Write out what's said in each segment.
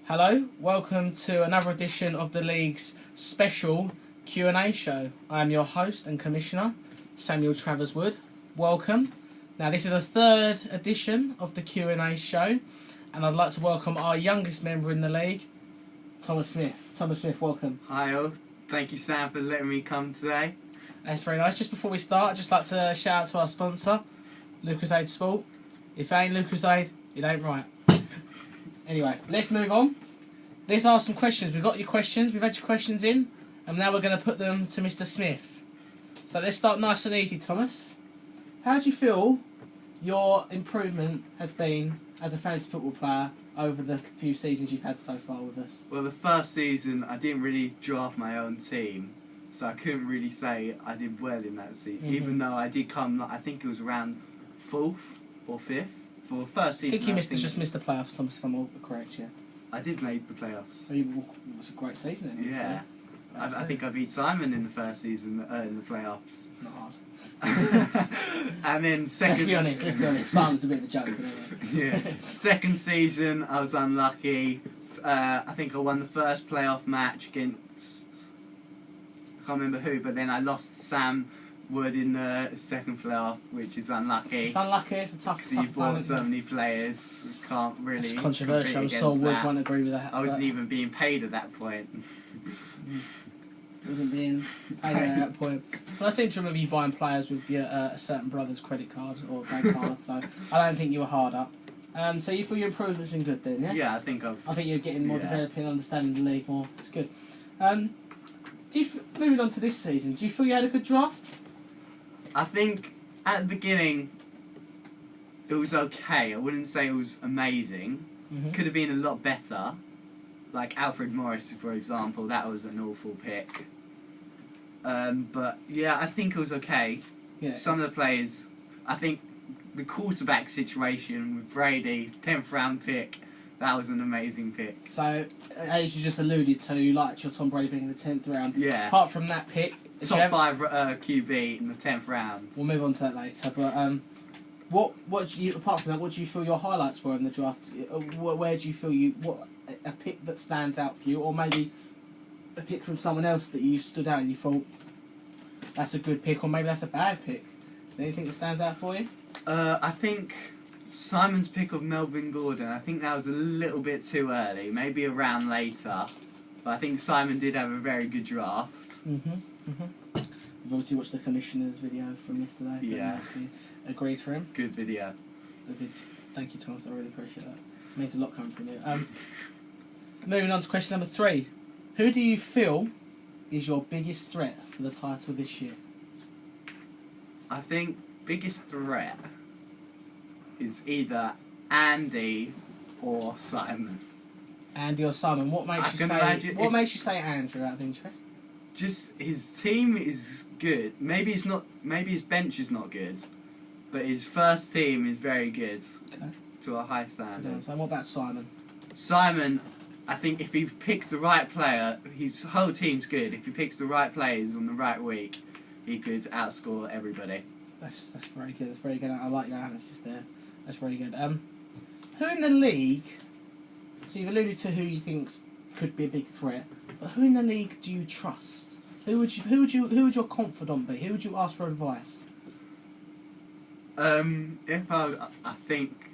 Hello, welcome to another edition of the League's special Q&A show. I am your host and commissioner, Samuel Travers Wood. Welcome. Now this is the third edition of the Q&A show, and I'd like to welcome our youngest member in the league, Thomas Smith. Thomas Smith, welcome. Hi all. Thank you, Sam, for letting me come today. That's very nice. Just before we start, I'd just like to shout out to our sponsor, Lucozade Sport. If it ain't Lucozade, it ain't right. Anyway, let's move on. Let's ask some questions. We've got your questions. We've had your questions in, and now we're going to put them to Mr. Smith. So let's start nice and easy, Thomas. How do you feel your improvement has been as a fantasy football player over the few seasons you've had so far with us? Well, the first season I didn't really draft my own team, so I couldn't really say I did well in that season. Even though I did come, I think it was around 4th or 5th. For the first season, I think you just missed the playoffs, Thomas, if I'm all correct, yeah. I did make the playoffs. So it was a great season then. Yeah. I think I beat Simon in the first season in the playoffs. It's not hard. And then second... Let's be honest. Simon's a bit of a joke, isn't he? Yeah. Second season, I was unlucky. I think I won the first playoff match against... I can't remember who, but then I lost to Sam Wood in the second playoff, which is unlucky. It's unlucky, it's a tough you bought so many players, can't really. It's controversial, I'm sure Wood won't agree with that. I wasn't even being paid at that point. Wasn't being paid at that point. Well, I seem to remember you buying players with your, a certain brother's credit card or bank card, so I don't think you were hard up. So you feel your improvement's been good then, yes? Yeah, I think you're getting more developing, understanding the league more. It's good. Moving on to this season, do you feel you had a good draft? I think at the beginning it was okay. I wouldn't say it was amazing. Could have been a lot better. Like Alfred Morris, for example, that was an awful pick. But yeah, I think it was okay. Yeah, some of the players, I think the quarterback situation with Brady, 10th round pick, that was an amazing pick. So, as you just alluded to, you liked your Tom Brady being in the 10th round. Yeah. Apart from that pick... Top 5 QB in the 10th round. We'll move on to that later, but what do you, apart from that, what do you feel your highlights were in the draft? Where do you feel a pick that stands out for you, or maybe a pick from someone else that you stood out and you thought, that's a good pick, or maybe that's a bad pick? Is there anything that stands out for you? I think Simon's pick of Melvin Gordon, I think that was a little bit too early, maybe a round later. But I think Simon did have a very good draft. We've obviously watched the commissioner's video from yesterday. Yeah. Obviously agreed for him. Good video. Thank you, Thomas. I really appreciate that. It means a lot coming from you. Moving on to question number 3. Who do you feel is your biggest threat for the title this year? I think biggest threat is either Andy or Simon. Andy or Simon? What makes you say Andrew out of interest? Just his team is good. Maybe his bench is not good, but his first team is very good to a high standard. So what about Simon? Simon, I think if he picks the right player, his whole team's good. If he picks the right players on the right week, he could outscore everybody. That's very good. That's very good. I like your analysis there. That's very good. Who in the league? So you've alluded to who you think could be a big threat, but who in the league do you trust? Who would your confidant be? Who would you ask for advice? If I think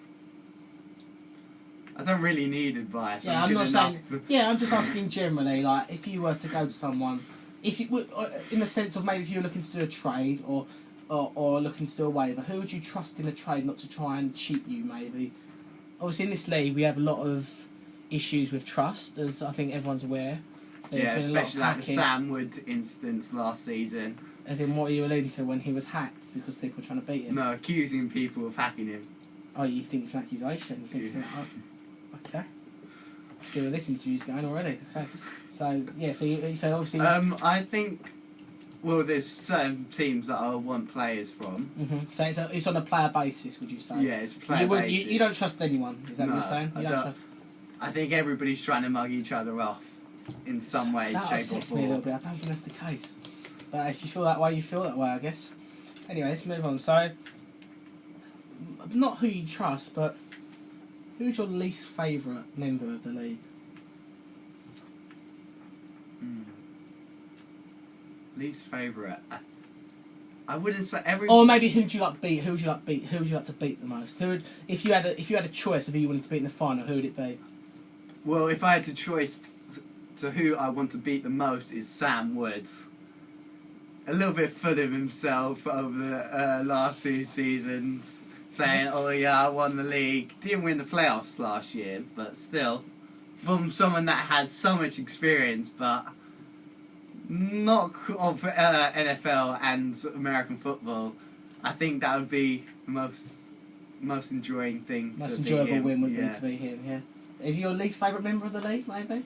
I don't really need advice. Yeah, I'm not saying. Yeah, I'm just asking generally. Like, if you were to go to someone, if you would, in the sense of maybe if you were looking to do a trade or looking to do a waiver, who would you trust in a trade not to try and cheat you? Maybe. Obviously, in this league, we have a lot of issues with trust, as I think everyone's aware. Yeah, especially like the Sam Wood instance last season. As in what you alluded to when he was hacked because people were trying to beat him? No, accusing people of hacking him. Oh, you think it's an accusation? You think it's an... Oh, okay. See where this interview's going already. Okay. So, yeah, so obviously... I think... Well, there's certain teams that I want players from. So it's on a player basis, would you say? Yeah, it's a player basis. You don't trust anyone, is that what you're saying? You don't trust... I think everybody's trying to mug each other off in some way, shape or form. That upsets me a little bit. I don't think that's the case. But if you feel that way, you feel that way, I guess. Anyway, let's move on. So, not who you trust, but who's your least favourite member of the league? Least favourite. I wouldn't say every. Or maybe who would you like to beat? Who would you like to beat the most? Who would, if you had a choice of who you wanted to beat in the final, who would it be? Well, if I had to choice to who I want to beat the most, is Sam Woods. A little bit full of himself over the last 2 seasons, saying, "Oh yeah, I won the league." Didn't win the playoffs last year, but still, from someone that has so much experience, but not of NFL and American football, I think that would be the most enjoying thing. Most to enjoyable him. win would be to be him. Yeah. Is he your least favourite member of the league, maybe?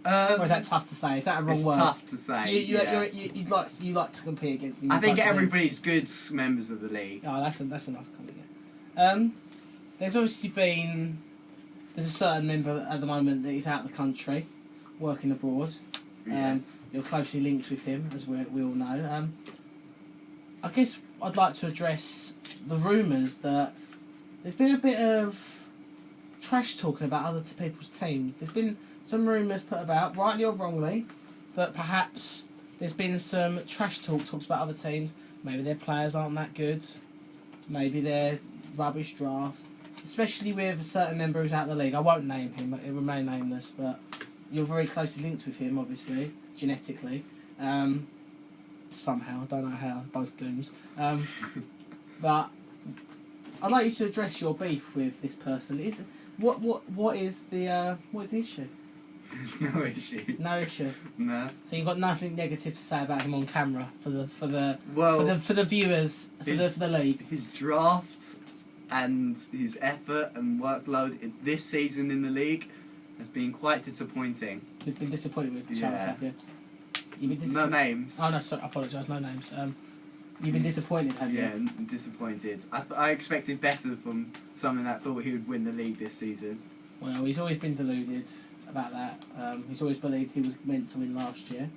Or is that tough to say? Is that a wrong word? It's tough to say. You'd like to compete against him. I think everybody's good members of the league. Oh, that's a nice comment. There's obviously there's a certain member at the moment that is out of the country, working abroad. Yes. You're closely linked with him, as we all know. I guess I'd like to address the rumours that there's been a bit of trash talking about other people's teams. There's been some rumours put about, rightly or wrongly, that perhaps there's been some trash talks about other teams. Maybe their players aren't that good. Maybe they're rubbish draft. Especially with a certain member who's out of the league. I won't name him, he'll remain nameless, but you're very closely linked with him, obviously, genetically. Somehow, I don't know how, both dooms. But I'd like you to address your beef with this person. What is the issue? There's no issue. No issue. No. So you've got nothing negative to say about him on camera for the viewers for the league. His draft and his effort and workload this season in the league has been quite disappointing. You've been disappointed with Charles, have you? No names. Oh no, sorry, I apologise. No names. You've been disappointed, have you? Yeah, disappointed. I expected better from someone that thought he would win the league this season. Well, he's always been deluded about that. He's always believed he was meant to win last year.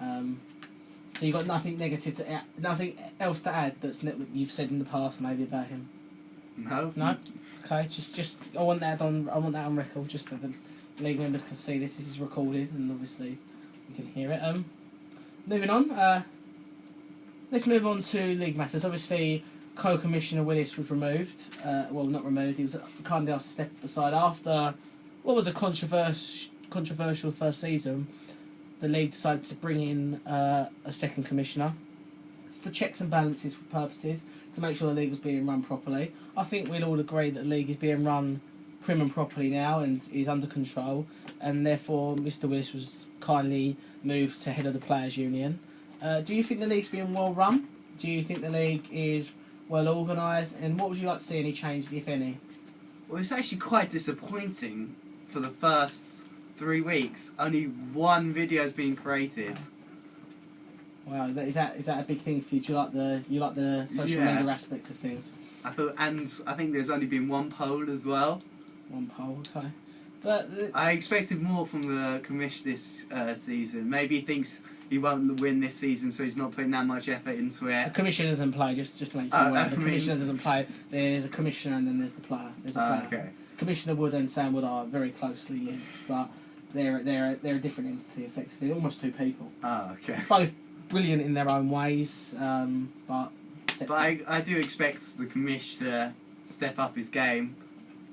So you've got nothing negative nothing else to add that's you've said in the past maybe about him. No. No. Okay. Just I want that on record, just so the league members can see this. This is recorded, and obviously you can hear it. Moving on. Let's move on to league matters. Obviously, Co-Commissioner Willis was removed. Well, not removed. He was kindly asked to step aside after what was a controversial first season. The league decided to bring in a second commissioner for checks and balances purposes to make sure the league was being run properly. I think we'd all agree that the league is being run prim and properly now and is under control, and therefore Mr. Willis was kindly moved to head of the Players' Union. Do you think the league's being well run? Do you think the league is well organised? And what would you like to see any changes, if any? Well, it's actually quite disappointing for the first 3 weeks. Only one video has been created. Wow, is that a big thing for you? Do you like the social media aspects of things? I think there's only been one poll as well. One poll, okay. But I expected more from the commission this season. Maybe he thinks he won't win this season, so he's not putting that much effort into it. The commissioner doesn't play, just to make you aware. The commissioner doesn't play. There's a commissioner and then there's the player. There's a player. Okay. Commissioner Wood and Sam Wood are very closely linked, but they're a different entity, effectively. Almost two people. Okay. Both brilliant in their own ways, but I do expect the commish to step up his game,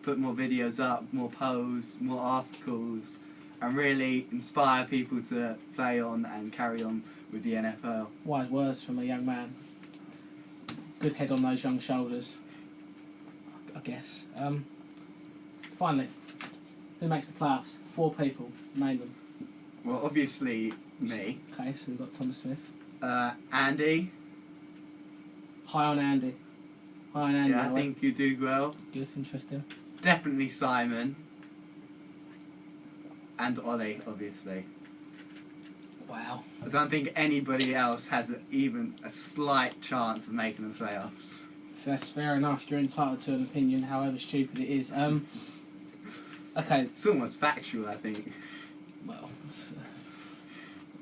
put more videos up, more posts, more articles, and really inspire people to play on and carry on with the NFL. Wise words from a young man. Good head on those young shoulders, I guess. Finally, who makes the playoffs? 4 people. Name them. Well, obviously me. Okay, so we've got Thomas Smith. Andy. High on Andy. Yeah, I think you do well. Good, interesting. Definitely Simon. And Ollie, obviously. Wow. I don't think anybody else has even a slight chance of making the playoffs. That's fair enough. You're entitled to an opinion, however stupid it is. Okay. It's almost factual, I think. Well,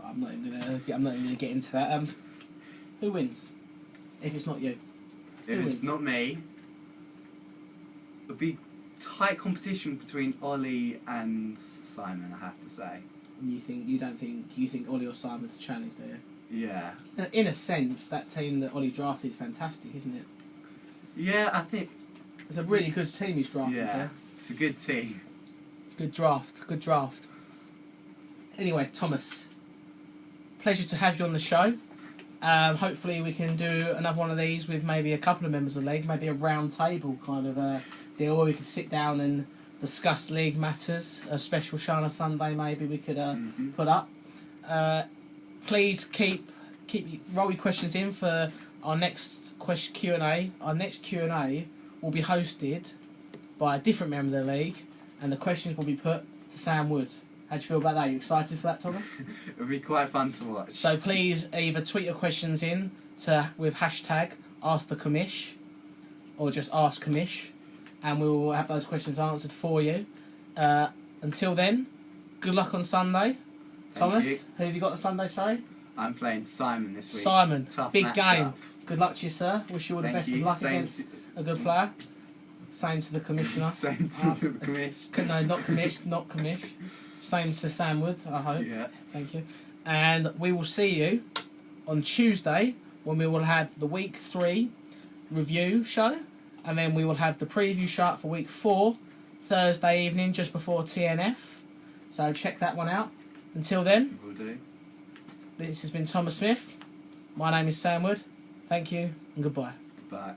I'm not even gonna get into that. Who wins? If it's not you. If it's not me, it'll be tight competition between Ollie and Simon, I have to say. And you think Ollie or Simon's the challenge, do you? Yeah. In a sense, that team that Ollie drafted is fantastic, isn't it? Yeah, I think. It's a really good team he's drafted there. It's a good team. Good draft. Anyway, Thomas, pleasure to have you on the show. Hopefully we can do another one of these with maybe a couple of members of the league, maybe a round table kind of deal where we could sit down and discuss league matters. A special show on a Sunday maybe we could put up. Please roll your questions in for our next Q&A. Our next Q&A will be hosted by a different member of the league, and the questions will be put to Sam Wood. How do you feel about that? Are you excited for that, Thomas? It'll be quite fun to watch. So please either tweet your questions in with hashtag #AskTheCommish or just #AskCommish, and we will have those questions answered for you. Until then, good luck on Sunday. Thomas, who have you got the Sunday, sorry? I'm playing Simon this week. Simon, Tough big match game. up. Good luck to you, sir. Wish you all the best of luck against a good player. Same to the commissioner. Same to the commish. No, not commish. Same to Sam Wood, I hope. Yeah. Thank you. And we will see you on Tuesday when we will have the Week 3 review show. And then we will have the preview show for Week 4, Thursday evening, just before TNF. So check that one out. Until then, Will do. This has been Thomas Smith. My name is Sam Wood. Thank you and goodbye. Bye.